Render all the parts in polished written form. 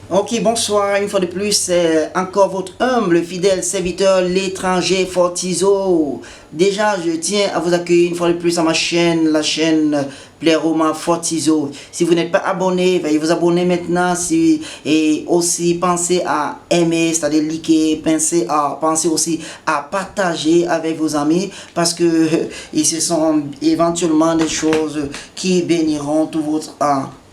Ok, bonsoir, une fois de plus, c'est encore votre humble, fidèle serviteur, l'étranger Fortizo. Déjà, je tiens à vous accueillir une fois de plus à ma chaîne, la chaîne Pleroma Fortizo. Si vous n'êtes pas abonné, veuillez vous abonner maintenant. Et aussi, pensez à aimer, c'est-à-dire liker, pensez aussi à partager avec vos amis parce que ce sont éventuellement des choses qui béniront tout votre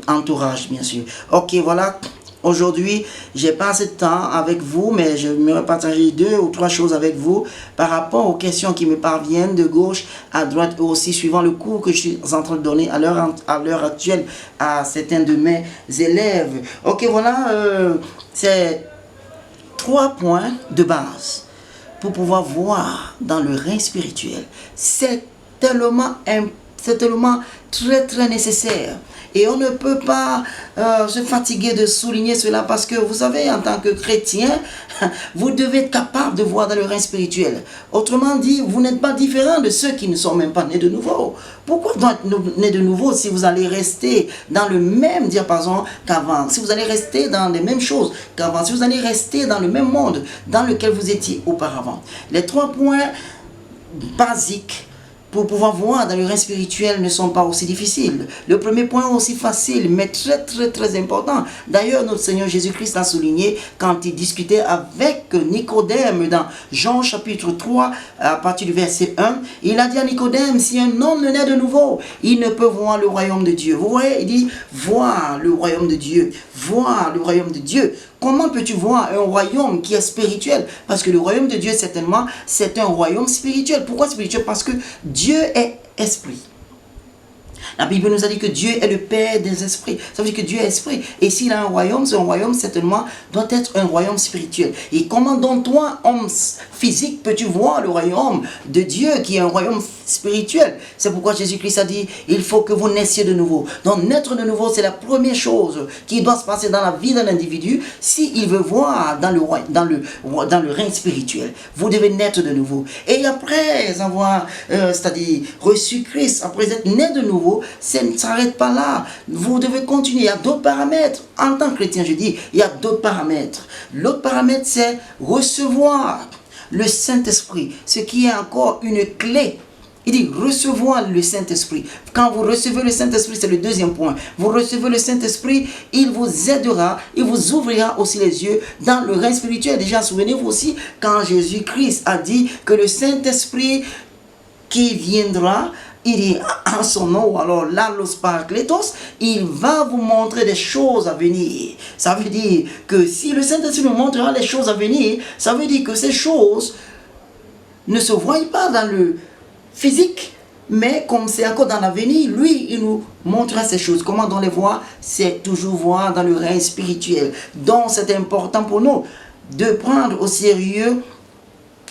entourage, bien sûr. Ok, voilà. Aujourd'hui, j'ai pas assez de temps avec vous, mais je vais partager deux ou trois choses avec vous par rapport aux questions qui me parviennent de gauche à droite et aussi suivant le cours que je suis en train de donner à l'heure actuelle à certains de mes élèves. Ok, voilà, c'est trois points de base pour pouvoir voir dans le règne spirituel. C'est tellement très très nécessaire. Et on ne peut pas se fatiguer de souligner cela parce que vous savez, en tant que chrétien, vous devez être capable de voir dans le règne spirituel. Autrement dit, vous n'êtes pas différent de ceux qui ne sont même pas nés de nouveau. Pourquoi donc être né de nouveau si vous allez rester dans le même diapason qu'avant, si vous allez rester dans les mêmes choses qu'avant, si vous allez rester dans le même monde dans lequel vous étiez auparavant? Les trois points basiques pour pouvoir voir dans le règne spirituel ne sont pas aussi difficiles. Le premier point aussi facile, mais très très très important. D'ailleurs, notre Seigneur Jésus-Christ l'a souligné quand il discutait avec Nicodème dans Jean chapitre 3, à partir du verset 1. Il a dit à Nicodème, si un homme ne naît de nouveau, il ne peut voir le royaume de Dieu. Vous voyez, il dit, voir le royaume de Dieu, voir le royaume de Dieu. Comment peux-tu voir un royaume qui est spirituel? Parce que le royaume de Dieu, certainement, c'est un royaume spirituel. Pourquoi spirituel? Parce que Dieu est esprit. La Bible nous a dit que Dieu est le Père des esprits. Ça veut dire que Dieu est esprit. Et s'il a un royaume, ce royaume, certainement, doit être un royaume spirituel. Et comment donc toi, homme physique, peux-tu voir le royaume de Dieu qui est un royaume spirituel? C'est pourquoi Jésus-Christ a dit, il faut que vous naissiez de nouveau. Donc naître de nouveau, c'est la première chose qui doit se passer dans la vie d'un individu s'il veut voir dans le règne spirituel. Vous devez naître de nouveau. Et après avoir, c'est-à-dire reçu Christ, après être né de nouveau, ça ne s'arrête pas là. Vous devez continuer. Il y a d'autres paramètres. En tant que chrétien, je dis, il y a d'autres paramètres. L'autre paramètre, c'est recevoir le Saint-Esprit, ce qui est encore une clé. Il dit recevoir le Saint-Esprit. Quand vous recevez le Saint-Esprit, c'est le deuxième point. Vous recevez le Saint-Esprit, il vous aidera, il vous ouvrira aussi les yeux dans le règne spirituel. Déjà, souvenez-vous aussi quand Jésus-Christ a dit que le Saint-Esprit qui viendra, il dit en son nom, alors l'Allos Paracletos, il va vous montrer des choses à venir. Ça veut dire que si le Saint-Esprit nous montrera les choses à venir, ça veut dire que ces choses ne se voient pas dans le physique, mais comme c'est encore dans l'avenir, lui, il nous montrera ces choses. Comment on les voit? C'est toujours voir dans le règne spirituel. Donc c'est important pour nous de prendre au sérieux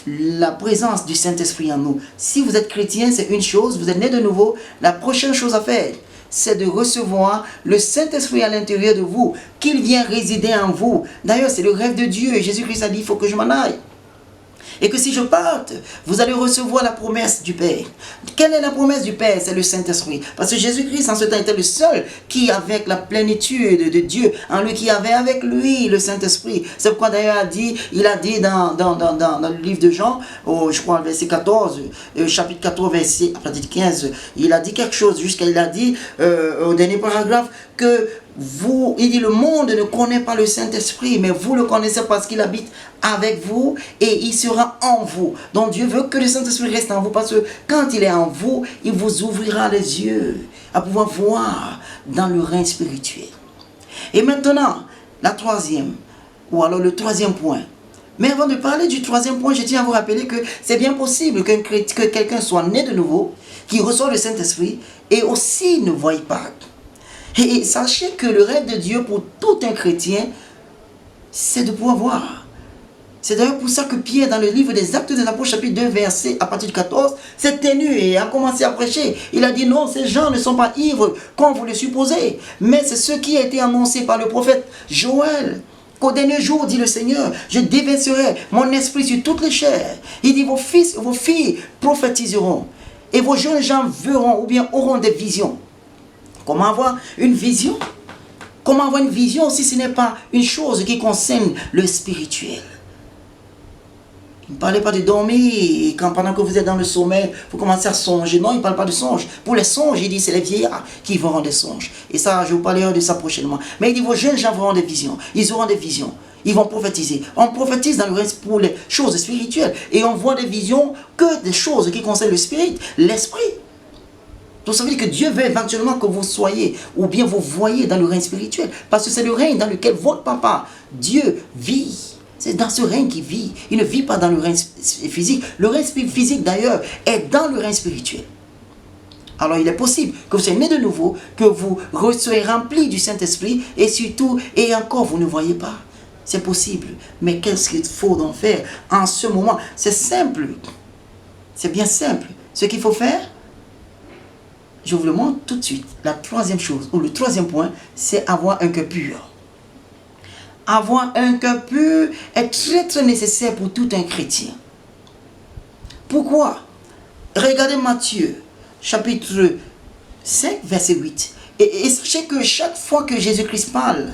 la présence du Saint-Esprit en nous. Si vous êtes chrétien, c'est une chose, vous êtes né de nouveau, la prochaine chose à faire, c'est de recevoir le Saint-Esprit à l'intérieur de vous, qu'il vienne résider en vous. D'ailleurs, c'est le rêve de Dieu. Jésus-Christ a dit, il faut que je m'en aille. Et que si je parte, vous allez recevoir la promesse du Père. Quelle est la promesse du Père? C'est le Saint-Esprit. Parce que Jésus-Christ, en ce temps, était le seul qui, avec la plénitude de Dieu, en lui, qui avait avec lui le Saint-Esprit. C'est pourquoi d'ailleurs il a dit dans le livre de Jean, je crois, verset 14, chapitre 14, verset 15, il a dit quelque chose, il a dit, au dernier paragraphe, que il dit, le monde ne connaît pas le Saint-Esprit, mais vous le connaissez parce qu'il habite avec vous et il sera en vous. Donc Dieu veut que le Saint-Esprit reste en vous parce que quand il est en vous, il vous ouvrira les yeux à pouvoir voir dans le règne spirituel. Et maintenant, la troisième, ou alors le troisième point. Mais avant de parler du troisième point, je tiens à vous rappeler que c'est bien possible que quelqu'un soit né de nouveau, qui reçoit le Saint-Esprit et aussi ne voie pas. Et sachez que le rêve de Dieu pour tout un chrétien, c'est de pouvoir voir. C'est d'ailleurs pour ça que Pierre, dans le livre des Actes des Apôtres, chapitre 2, verset à partir du 14, s'est tenu et a commencé à prêcher. Il a dit non, ces gens ne sont pas ivres comme vous le supposez, mais c'est ce qui a été annoncé par le prophète Joël. Qu'au dernier jour, dit le Seigneur, je déverserai mon esprit sur toutes les chairs. Il dit, vos fils et vos filles prophétiseront, et vos jeunes gens verront ou bien auront des visions. Comment avoir une vision? Comment avoir une vision si ce n'est pas une chose qui concerne le spirituel? Il ne parlait pas de dormir et quand pendant que vous êtes dans le sommeil, vous commencez à songer. Non, il ne parle pas de songe. Pour les songes, il dit c'est les vieillards qui verront des songes. Et ça, je vous parlerai de ça prochainement. Mais il dit vos jeunes gens verront des visions. Ils auront des visions. Ils vont prophétiser. On prophétise dans le reste pour les choses spirituelles. Et on voit des visions que des choses qui concernent le spirit, l'esprit. Donc ça veut dire que Dieu veut éventuellement que vous soyez, ou bien vous voyez dans le règne spirituel. Parce que c'est le règne dans lequel votre papa, Dieu, vit. C'est dans ce règne qu'il vit. Il ne vit pas dans le règne physique. Le règne physique d'ailleurs est dans le règne spirituel. Alors il est possible que vous soyez né de nouveau, que vous soyez rempli du Saint-Esprit, et surtout, et encore vous ne voyez pas. C'est possible. Mais qu'est-ce qu'il faut donc faire en ce moment? C'est simple. C'est bien simple. Ce qu'il faut faire, je vous le montre tout de suite. La troisième chose, ou le troisième point, c'est avoir un cœur pur. Avoir un cœur pur est très très nécessaire pour tout un chrétien. Pourquoi? Regardez Matthieu, chapitre 5, verset 8. Et sachez que chaque fois que Jésus-Christ parle,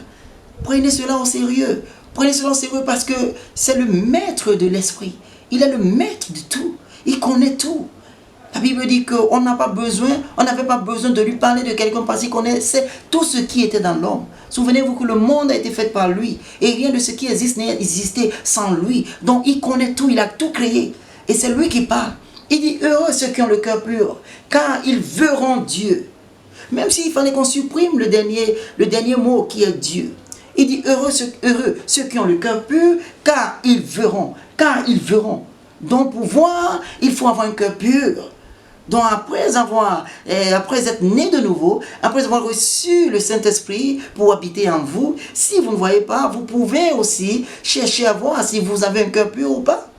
prenez cela au sérieux. Prenez cela au sérieux parce que c'est le maître de l'esprit. Il est le maître de tout. Il connaît tout. La Bible dit qu'on n'a pas besoin, on n'avait pas besoin de lui parler de quelqu'un parce qu'il connaissait tout ce qui était dans l'homme. Souvenez-vous que le monde a été fait par lui et rien de ce qui existe n'a existé sans lui. Donc il connaît tout, il a tout créé et c'est lui qui parle. Il dit heureux ceux qui ont le cœur pur car ils verront Dieu. Même s'il fallait qu'on supprime le dernier mot qui est Dieu. Il dit heureux ceux qui ont le cœur pur car ils verront. Car ils verront. Donc pour voir, il faut avoir un cœur pur. Donc après être né de nouveau, après avoir reçu le Saint-Esprit pour habiter en vous, si vous ne voyez pas, vous pouvez aussi chercher à voir si vous avez un cœur pur ou pas.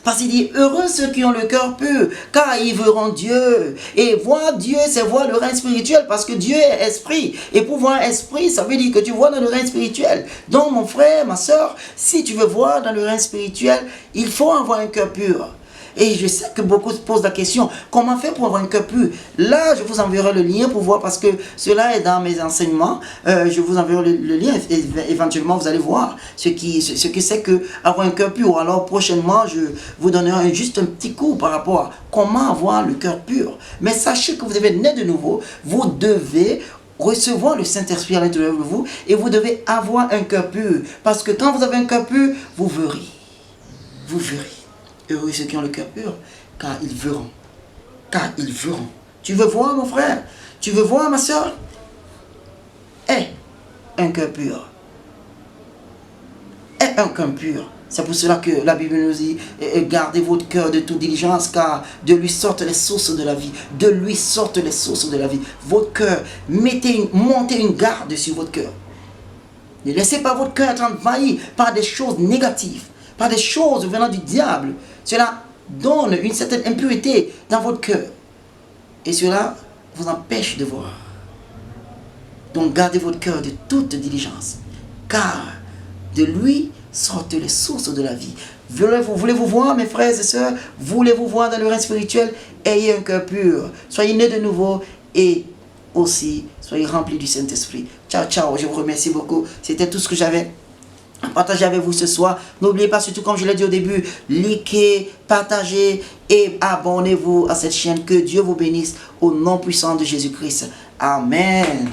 Parce qu'il dit, heureux ceux qui ont le cœur pur, car ils verront Dieu. Et voir Dieu, c'est voir le règne spirituel, parce que Dieu est esprit. Et pour voir esprit, ça veut dire que tu vois dans le règne spirituel. Donc mon frère, ma soeur, si tu veux voir dans le règne spirituel, il faut avoir un cœur pur. Et je sais que beaucoup se posent la question, comment faire pour avoir un cœur pur? Là, je vous enverrai le lien pour voir, parce que cela est dans mes enseignements. Je vous enverrai le lien, et éventuellement vous allez voir ce que c'est que avoir un cœur pur. Ou alors prochainement, je vous donnerai juste un petit cours par rapport à comment avoir le cœur pur. Mais sachez que vous devez naître de nouveau, vous devez recevoir le Saint-Esprit à l'intérieur de vous, et vous devez avoir un cœur pur. Parce que quand vous avez un cœur pur, vous verrez. Vous verrez. Heureux ceux qui ont le cœur pur, car ils verront. Car ils verront. Tu veux voir, mon frère? Tu veux voir, ma soeur? Aie un cœur pur. Aie un cœur pur. C'est pour cela que la Bible nous dit, gardez votre cœur de toute diligence, car de lui sortent les sources de la vie. De lui sortent les sources de la vie. Votre cœur, montez une garde sur votre cœur. Ne laissez pas votre cœur être envahi par des choses négatives, par des choses venant du diable. Cela donne une certaine impureté dans votre cœur. Et cela vous empêche de voir. Donc gardez votre cœur de toute diligence. Car de lui sortent les sources de la vie. Voulez-vous voir, mes frères et sœurs? Voulez-vous voir dans le règne spirituel? Ayez un cœur pur. Soyez nés de nouveau et aussi soyez remplis du Saint-Esprit. Ciao, ciao. Je vous remercie beaucoup. C'était tout ce que j'avais partager avec vous ce soir. N'oubliez pas, surtout comme je l'ai dit au début, likez, partagez et abonnez-vous à cette chaîne. Que Dieu vous bénisse au nom puissant de Jésus-Christ. Amen.